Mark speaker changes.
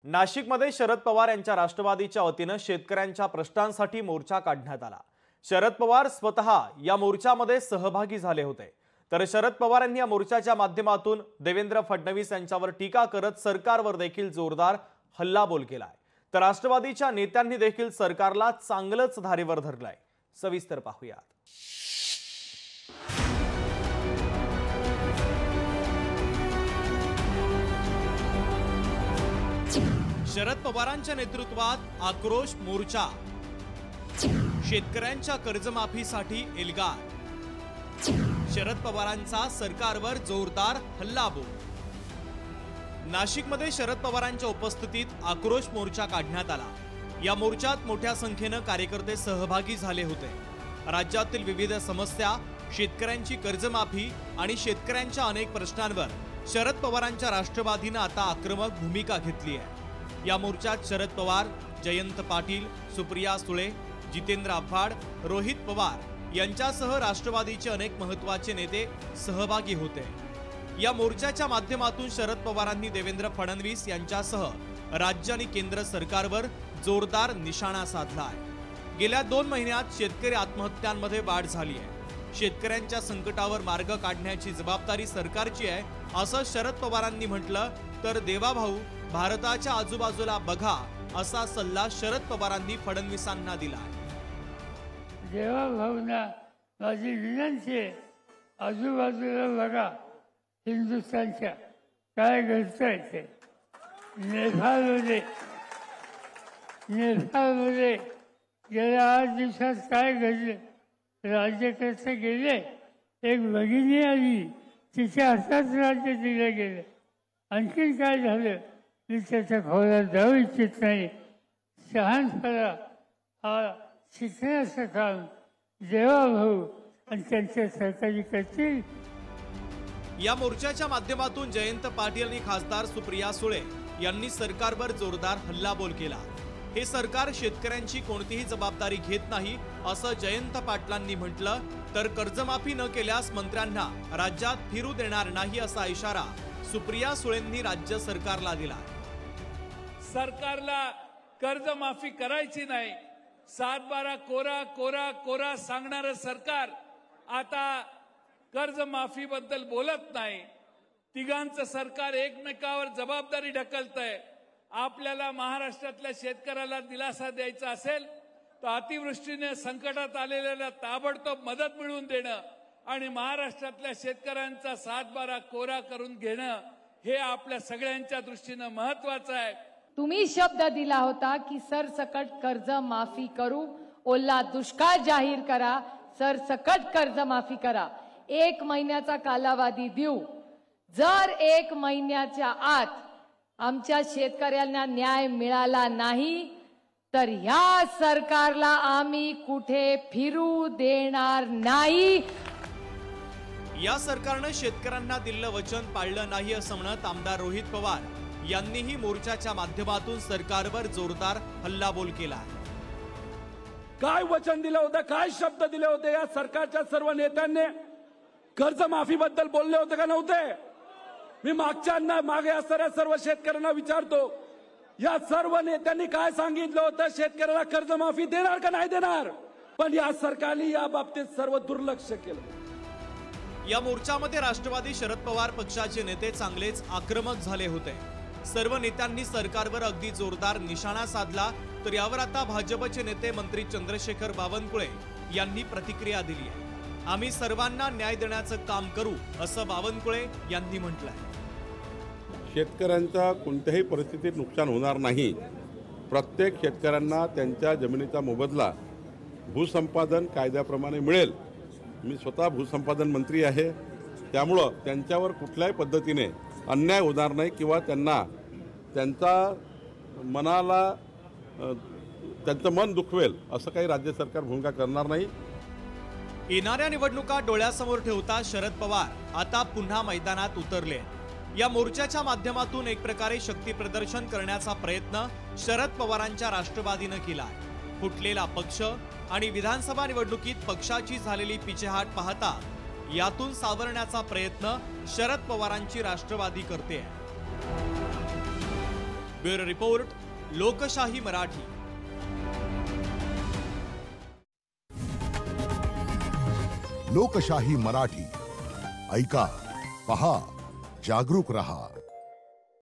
Speaker 1: नाशिकमध्ये शरद पवार यांच्या राष्ट्रवादीच्या वतीने शेतकऱ्यांच्या प्रश्नांसाठी मोर्चा काढण्यात आला। शरद पवार स्वतः या मोर्चामध्ये सहभागी झाले होते। तर शरद पवार यांनी या मोर्चाच्या माध्यमातून देवेंद्र फडणवीस यांच्यावर टीका करत सरकारवर देखील जोरदार हल्लाबोल केलाय। तर राष्ट्रवादीच्या नेत्यांनी देखील सरकारला चांगलंच धारेवर धरलंय। सविस्तर पाहूयात। शरद पवारांच्या नेतृत्वात आक्रोश मोर्चा, शेतकऱ्यांच्या कर्जमाफीसाठी एल्गार, शरद पवारांचा सरकारवर जोरदार हल्लाबोल। नाशिकमध्ये शरद पवारांच्या उपस्थितीत आक्रोश मोर्चा काढण्यात आला। या मोर्चात मोठ्या संख्येने कार्यकर्ते सहभागी झाले होते। राज्यातील विविध समस्या, शेतकऱ्यांची कर्जमाफी आणि शेतकऱ्यांच्या अनेक प्रश्नांवर शरद पवारांच्या राष्ट्रवादीने आता आक्रमक भूमिका घेतली आहे। या मोर्चात शरद पवार, जयंत पाटील, सुप्रिया सुळे, जितेंद्र आव्हाड, रोहित पवार यांच्यासह राष्ट्रवादीचे अनेक महत्त्वाचे नेते सहभागी होते। या मोर्चाच्या माध्यमातून शरद पवारांनी देवेंद्र फडणवीस यांच्यासह राज्य आणि केंद्र सरकारवर जोरदार निशाणा साधला आहे। गेल्या 2 महिन्यात शेतकरी आत्महत्यांमध्ये वाढ झाली आहे। शेतकऱ्यांच्या संकटावर मार्ग काढण्याची जबाबदारी सरकारची आहे असं शरद पवारांनी म्हटलं। तर देवाभाऊ, भारताच्या आजूबाजूला बघा असा सल्ला शरद पवारांनी फडणवीसांना दिला।
Speaker 2: देवाभाऊंना माझी विनंती आहे, आजूबाजूला बघा, हिंदुस्थानच्या काय घडतंय ते। नेपाळमध्ये गेल्या 8 दिवसात काय घडले, राज्यकर्ते गेले, एक भगिनी आली, तिच्या हातात राज्य दिले गेले। आणखीन काय झालं मी त्याच्या खोलात जाऊ इच्छित नाही। शहाणपणा हा शिकण्याचं काम देवाभाऊ आणि त्यांच्या सरकारी करतील।
Speaker 1: या मोर्चाच्या माध्यमातून जयंत पाटील आणि खासदार सुप्रिया सुळे यांनी सरकारवर जोरदार हल्लाबोल केला। हे सरकार शेतकऱ्यांची कोणतीही जबाबदारी घेत नाही असं जयंत पाटलांनी म्हटलं। तर कर्जमाफी न केल्यास मंत्र्यांना राज्यात फिरू देणार नाही असा इशारा सुप्रिया सुळेंनी राज्य सरकारला दिला।
Speaker 3: सरकारला कर्जमाफी करायची नाही, 7/12 कोरा कोरा कोरा सांगणारं सरकार आता कर्जमाफी बद्दल बोलत नाही। तिघांचं सरकार एकमेकावर जबाबदारी ढकलतंय। आपल्याला महाराष्ट्रातल्या शेतकऱ्याला दिलासा द्यायचा असेल तर अतिवृष्टीने संकटात आलेल्याला ताबडतोब मदत मिळवून देणं आणि महाराष्ट्रातल्या शेतकऱ्यांचा 7/12 कोरा करून घेणं हे आपल्या सगळ्यांच्या दृष्टीने महत्त्वाचं आहे।
Speaker 4: तुम्ही शब्द दिला होता की सरसकट कर्ज माफी करू, ओला दुष्काळ जाहीर करा, सरसकट कर्ज माफी करा, 1 महिन्याचा कालावधी देऊ। जर 1 महिन्याच्या आत आमच्या शेतकऱ्यांना न्याय मिळाला नाही तर ह्या सरकारला आम्ही कुठे फिरू देणार नाही।
Speaker 1: या सरकारने शेतकऱ्यांना दिलेलं वचन पाळलं नाही असं म्हणत आमदार रोहित पवार यांनीही मोर्चाच्या माध्यमातून सरकारवर जोरदार हल्लाबोल केला।
Speaker 5: काय वचन दिलं होतं, काय शब्द दिले होते या सरकारच्या सर्व नेत्यांनी? कर्जमाफीबद्दल बोलले होते का नव्हते? मी मागे असणाऱ्या सर्व शेतकऱ्यांना विचारतो, या सर्व नेत्यांनी काय सांगितलं होतं? शेतकऱ्याला कर्जमाफी देणार का नाही देणार? पण या सरकारने या बाबतीत सर्व दुर्लक्ष केलं।
Speaker 1: या मोर्चामध्ये राष्ट्रवादी शरद पवार पक्षाचे नेते चांगलेच आक्रमक झाले होते। सर्व नेत्यांनी सरकारवर अगदी जोरदार निशाणा साधला। तर यावर आता भाजपचे नेते मंत्री चंद्रशेखर बावनकुळे यांनी प्रतिक्रिया दिली आहे। आम्ही सर्वांना न्याय देण्याचं काम करू असं बावनकुळे यांनी म्हटलंय।
Speaker 6: शेतकऱ्यांचा कोणत्याही परिस्थितीत नुकसान होणार नाही। प्रत्येक शेतकऱ्यांना त्यांच्या जमिनीचा मोबदला भूसंपादन कायद्याप्रमाणे मिळेल। मी स्वतः भूसंपादन मंत्री आहे, त्यामुळं त्यांच्यावर कुठल्याही पद्धतीने अन्याय होणार नाही किंवा त्यांना त्यांचं मन दुखवेल असं काही राज्य सरकार भूमिका करणार नाही।
Speaker 1: येणाऱ्या निवडणुका डोळ्यासमोर ठेवता शरद पवार आता पुन्हा मैदानात उतरले। या मोर्चाच्या माध्यमातून एक प्रकारे शक्ती प्रदर्शन करण्याचा प्रयत्न शरद पवारांच्या राष्ट्रवादीने केला। फुटलेला पक्ष आणि विधानसभा निवडणुकीत पक्षाची झालेली पिछेहाट पाहता यातून सावरण्याचा प्रयत्न शरद पवारांची राष्ट्रवादी करते। ब्युरो रिपोर्ट, लोकशाही मराठी.
Speaker 7: लोकशाही मराठी ऐका, पहा, जागरूक रहा.